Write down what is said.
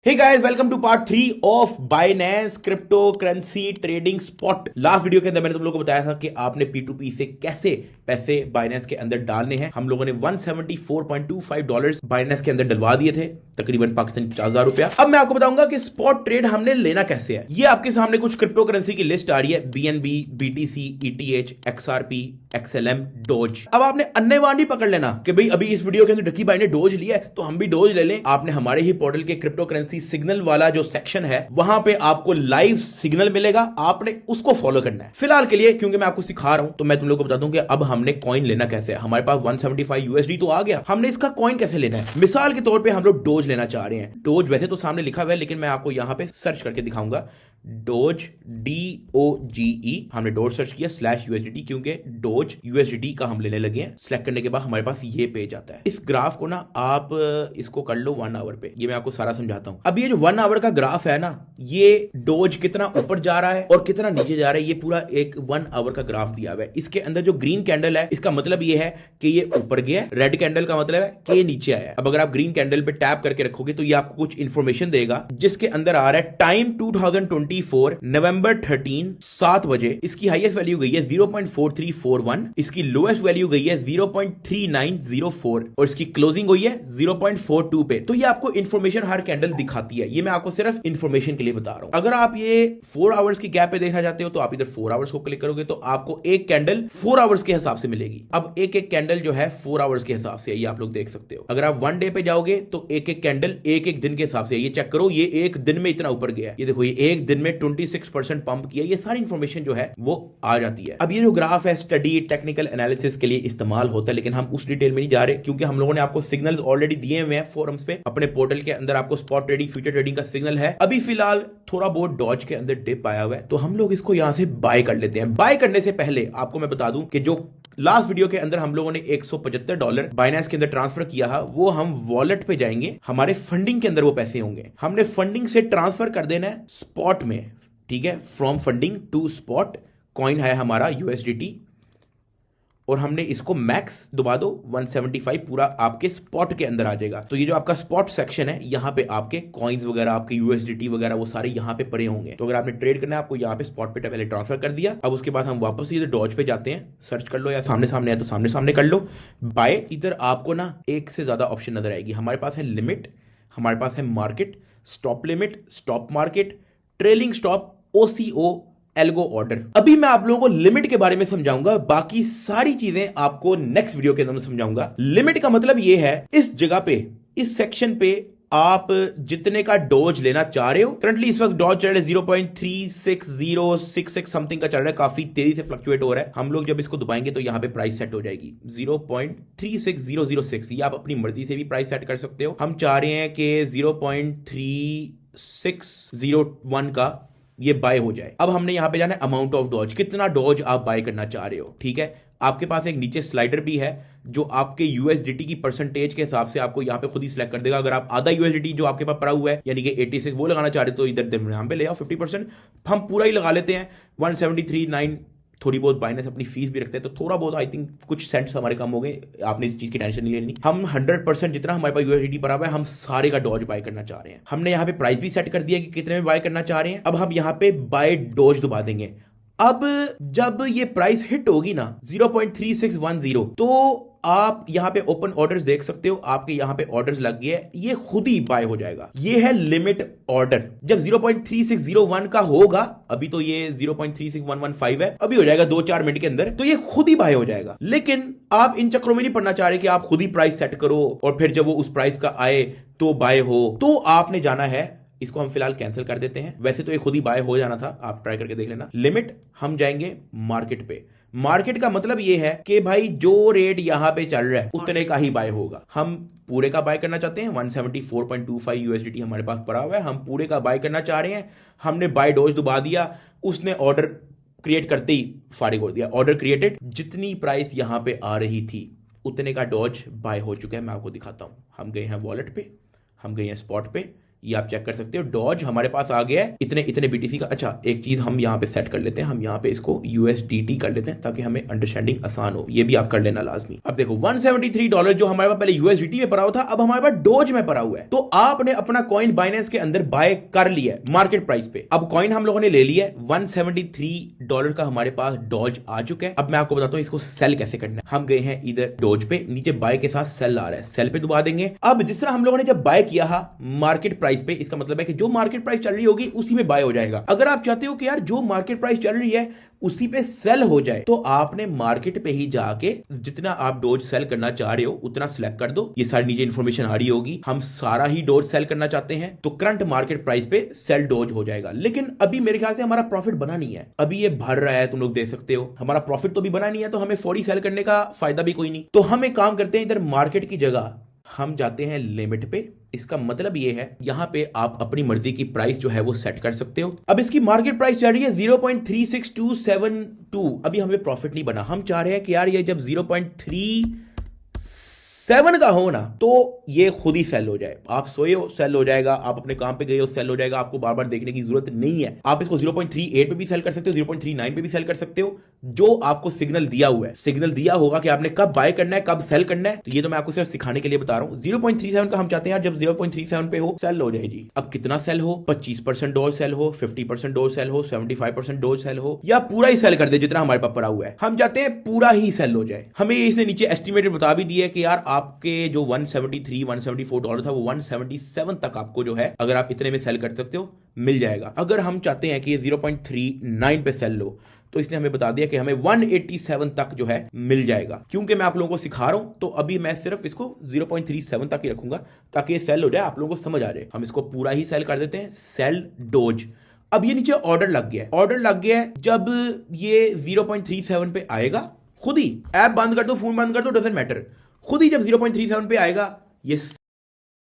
Hey guys, welcome to part 3 of Binance crypto currency trading spot. Last video के अंदर मैंने तुम लोगों को बताया था कि आपने P2P से कैसे पैसे बाइनेंस के अंदर डालने हैं। हम लोगों ने $174.25 बाइनेंस के अंदर डलवा दिए थे, तकरीबन पाकिस्तानी 50,000 रुपया। अब मैं आपको बताऊंगा कि स्पॉट ट्रेड हमने लेना कैसे है। ये आपके सामने कुछ क्रिप्टो करेंसी की लिस्ट आ रही है, BNB, BTC, ETH, XRP, XLM, dose. अब आपने अन्यवान नहीं पकड़ लेना कि भाई अभी इस वीडियो के अंदर ढकी भाई ने डोज लिया है तो हम भी डोज ले लें। आपने हमारे ही पोर्टल के क्रिप्टो करेंसी सिग्नल वाला जो सेक्शन है वहां पे आपको लाइव सिग्नल मिलेगा, आपने उसको फॉलो करना है। फिलहाल के लिए क्योंकि मैं आपको सिखा रहा हूं तो मैं तुम लोगों को बता दूं कि अब हमने कॉइन लेना कैसे है। हमारे पास 175 USD तो आ गया, हमने इसका कॉइन कैसे लेना है। मिसाल के तौर पे हम लोग डोज लेना चाह रहे हैं। डोज वैसे तो सामने लिखा हुआ है लेकिन मैं आपको यहां पे सर्च करके दिखाऊंगा। डोज DOGE, हमने डोज सर्च किया /USDT क्योंकि डोज USDT का हम लेने लगे हैं। सिलेक्ट करने के बाद हमारे पास ये पेज आता है। इस ग्राफ को ना आप इसको कर लो 1 आवर पे, ये मैं आपको सारा समझाता हूं। अब ये जो 1 आवर का ग्राफ है ना, ये डोज कितना ऊपर जा रहा है और कितना नीचे जा रहा है, ये पूरा एक 1 आवर का ग्राफ दिया हुआ है। इसके अंदर जो ग्रीन कैंडल है इसका मतलब ये है कि ये ऊपर गया, रेड कैंडल का मतलब है कि ये नीचे आया। अब अगर आप ग्रीन कैंडल पे टैप करके रखोगे तो ये आपको कुछ इंफॉर्मेशन देगा जिसके अंदर आ रहा है टाइम 2024 नवंबर 13 7 बजे। इसकी हाईएस्ट वैल्यू गई है 0.4341, इसकी लोएस्ट वैल्यू गई है 0.3904 और इसकी क्लोजिंग हुई है 0.42 पे। तो ये आपको इंफॉर्मेशन हर कैंडल दिखाती है। ये मैं आपको सिर्फ इंफॉर्मेशन के लिए बता रहा हूं। अगर आप ये 4 आवर्स की गैप पे देखना चाहते हो तो आप इधर 4 आवर्स को क्लिक करोगे तो आपको एक कैंडल 4 आवर्स के हिसाब से मिलेगी। अब एक एक कैंडल जो है 4 आवर्स के हिसाब से, ये आप लोग देख सकते हो। अगर आप 1 डे पे जाओगे तो एक एक कैंडल एक एक दिन के हिसाब से, ये चेक करो, ये एक दिन में इतना ऊपर गया, ये देखो, ये एक दिन में 26% पंप किया। ये सारी इंफॉर्मेशन जो है वो आ जाती है। अब ये जो ग्राफ है स्टडी टेक्निकल एनालिसिस के लिए इस्तेमाल होता है, लेकिन हम उस डिटेल में नहीं जा रहे क्योंकि हम लोगों ने आपको सिग्नल्स ऑलरेडी दिए हुए हैं फोरम्स पे। अपने पोर्टल के अंदर आपको स्पॉट ट्रेडिंग, फ्यूचर ट्रेडिंग का सिग्नल है। अभी फिलहाल थोड़ा बहुत डॉज के अंदर डिप आया हुआ है तो हम लोग इसको यहां से बाय कर लेते हैं। बाय करने से पहले आपको मैं बता दूं कि जो लास्ट वीडियो के अंदर हम लोगों ने $175 बाइनेंस के अंदर ट्रांसफर किया है, वो हम वॉलेट पे जाएंगे, हमारे फंडिंग के अंदर वो पैसे होंगे। हमने फंडिंग से ट्रांसफर कर देना है स्पॉट में, ठीक है। From funding to spot, coin है हमारा USDT और हमने इसको मैक्स दबा दो 175, पूरा आपके स्पॉट के अंदर आ जाएगा। तो ये जो आपका स्पॉट सेक्शन है यहाँ पे आपके कॉइन्स वगैरह, आपके USDT वगैरह वो सारे यहाँ पे पड़े होंगे। तो अगर आपने ट्रेड करना है आपको यहाँ पे स्पॉट पे पहले ट्रांसफर कर दिया। अब उसके बाद हम वापस इधर डॉज पे जाते हैं, सर्च कर लो या सामने सामने है तो सामने सामने कर लो बाय। इधर आपको ना एक से ज्यादा ऑप्शन नजर आएगी। हमारे पास है लिमिट, हमारे पास है market, stop limit, stop market, trailing stop, OCO, algo order. अभी मैं आप लोगों को लिमिट के बारे में समझाऊंगा, बाकी सारी चीजें आपको नेक्स्ट वीडियो के अंदर समझाऊंगा। लिमिट का मतलब यह है इस जगह पे, इस सेक्शन पे आप जितने का डोज लेना चाह रहे हो। करंटली इस वक्त डोज चल रहा है 0.36066 समथिंग का चल रहा है, काफी तेजी से फ्लक्चुएट हो रहा है। हम लोग जब इसको दबाएंगे तो यहां पे प्राइस सेट हो जाएगी 0.36006। ये आप अपनी मर्जी से भी प्राइस सेट कर सकते हो। हम चाह रहे हैं कि 0.3601 का ये बाय हो जाए। अब हमने यहां पे जाना है अमाउंट ऑफ डॉज, कितना डॉज आप बाय करना चाह रहे हो, ठीक है। आपके पास एक नीचे स्लाइडर भी है जो आपके USDT की परसेंटेज के हिसाब से आपको यहां पे खुद ही सिलेक्ट कर देगा। अगर आप आधा USDT जो आपके पास पड़ा हुआ है यानी कि 86 वो लगाना चाह रहे हो तो इधर यहां पे ले आओ 50%। हम पूरा ही लगा लेते हैं 173.9। थोड़ी बहुत बाइनेंस अपनी फीस भी रखते हैं तो थोड़ा बहुत आई थिंक कुछ सेंट्स हमारे कम हो गए। आपने इस चीज की टेंशन नहीं लेनी। हम 100% जितना हमारे पास USDT पड़ा हुआ है हम सारे का डॉज बाय करना चाह रहे हैं। हमने यहाँ पे प्राइस भी सेट कर दिया कि कितने में बाय करना चाह रहे हैं। अब हम यहाँ पे बाय डॉज दबा देंगे। अब जब ये प्राइस हिट होगी ना 0.3610 तो आप यहां पे ओपन ऑर्डर्स देख सकते हो, आपके यहां पे ऑर्डर्स लग गए, ये खुद ही बाय हो जाएगा। ये है लिमिट ऑर्डर। जब 0.3601 का होगा, अभी तो ये 0.36115 है, अभी हो जाएगा 2-4 मिनट के अंदर, तो ये खुद ही बाय हो जाएगा। लेकिन आप इन चक्रों में नहीं पड़ना चाह रहे कि आप खुद ही प्राइस सेट करो और फिर जब वो उस प्राइस का आए तो बाय हो। तो आपने जाना है, इसको हम फिलहाल कैंसिल कर देते हैं। वैसे तो ये खुद ही बाय हो जाना था, आप ट्राई करके देख लेना। लिमिट, हम जाएंगे मार्केट पे। मार्केट का मतलब ये है कि भाई जो रेट यहां पे चल रहा है उतने का ही बाय होगा। हम पूरे का बाय करना चाहते हैं, 174.25 USDT हमारे पास पड़ा हुआ है, हम पूरे का बाय करना चाह रहे हैं। हमने बाय डोज दबा दिया, उसने ऑर्डर क्रिएट करते ही फारिग हो दिया। ऑर्डर क्रिएटेड, जितनी प्राइस यहां पे आ रही थी उतने का डॉज बाय हो चुका है। मैं आपको दिखाता हूं। हम गए हैं वॉलेट पे, हम गए हैं स्पॉट पे, ये आप चेक कर सकते हो। डॉज हमारे पास आ गया है इतने इतने बीटीसी का। अच्छा एक चीज हम यहाँ पे सेट कर लेते हैं, हम यहाँ पे इसको यूएसडीटी कर लेते हैं ताकि हमें अंडरस्टैंडिंग आसान हो। ये भी आप कर लेना लाजमी। अब देखो $173 जो हमारे पास पहले यूएसडीटी में पड़ा हुआ था, अब हमारे पास डॉज में पड़ा हुआ है। तो आपने अपना कॉइन बाइनेंस के अंदर बाय कर लिया है मार्केट प्राइस पे। अब कॉइन हम लोगों ने ले लिया है, $173 का हमारे पास डॉज आ चुका है। अब मैं आपको बताता हूं इसको सेल कैसे करना है। हम गए हैं इधर डॉज पे, नीचे बाय के साथ सेल आ रहा है, सेल पे दबा देंगे। अब जिस तरह हम लोगों ने जब बाय किया मार्केट प्राइस पे, इसका मतलब है कि जो मार्केट प्राइस चल रही होगी उसी में बाय हो जाएगा। अगर आप चाहते हो कि यार जो मार्केट प्राइस चल रही है उसी पे सेल हो जाए, तो आपने मार्केट पे ही जाके जितना आप डॉज सेल करना चाह रहे हो उतना सिलेक्ट कर दो। ये सारी नीचे इंफॉर्मेशन आ रही होगी। हम सारा ही डॉज सेल करना चाहते हैं तो करंट मार्केट प्राइस पे सेल डॉज हो जाएगा। लेकिन अभी मेरे ख्याल से हमारा प्रॉफिट बना नहीं है, अभी ये भर रहा है, तुम लोग देख सकते हो। हमारा प्रॉफिट तो भी बना नहीं है, तो हमें फौरी सेल करने का फायदा भी कोई नहीं। तो हम एक काम करते हैं, इधर मार्केट की जगह हम जाते हैं लिमिट पे। इसका मतलब ये है यहां पे आप अपनी मर्जी की प्राइस जो है वो सेट कर सकते हो। अब इसकी मार्केट प्राइस चल रही है 0.36272। अभी हमें प्रॉफिट नहीं बना। हम चाह रहे हैं कि यार ये जब 0.37 का हो ना तो ये खुद ही सेल हो जाए। आप सोए हो सेल हो जाएगा, आप अपने काम पे गए हो सेल हो जाएगा, आपको बार बार देखने की जरूरत नहीं है। आप इसको 0.38 पे भी सेल कर सकते हो, 0.39 पे भी सेल कर सकते हो। जो आपको सिग्नल दिया हुआ है, सिग्नल दिया होगा कि आपने कब बाय करना है कब सेल करना है, तो ये तो मैं आपको सिर्फ सिखाने के लिए बता रहा हूं। 0.37 का हम चाहते हैं यार जब 0.37 पे हो सेल हो जाए जी। अब कितना सेल हो, 25% डॉज सेल हो, 50% डॉज सेल हो, 75% डॉज सेल हो, या पूरा ही सेल कर दे जितना हमारे पास पड़ा हुआ है। हम चाहते हैं पूरा ही सेल हो जाए। हमें इसने नीचे एस्टिमेटेड बता भी दिया है कि यार आपके जो $174 था वो 177 तक आपको जो है अगर आप इतने में सेल कर सकते हो मिल जाएगा। अगर हम चाहते हैं कि ये 0.39 पे सेल लो तो इसने हमें बता दिया कि हमें 187 तक जो है मिल जाएगा। क्योंकि मैं आप लोगों को सिखा रहा हूं तो अभी मैं सिर्फ इसको 0.37 तक ही रखूंगा ताकि ये सेल हो जाए, आप लोगों को समझ आ जाए। हम इसको पूरा ही सेल कर देते हैं, सेल डॉज। अब ये नीचे ऑर्डर लग गया है, ऑर्डर लग गया है। जब ये 0.37 पे आएगा खुद ही, ऐप बंद कर दो, फोन बंद कर दो, डजंट मैटर, खुद ही जब 0.37 पे आएगा ये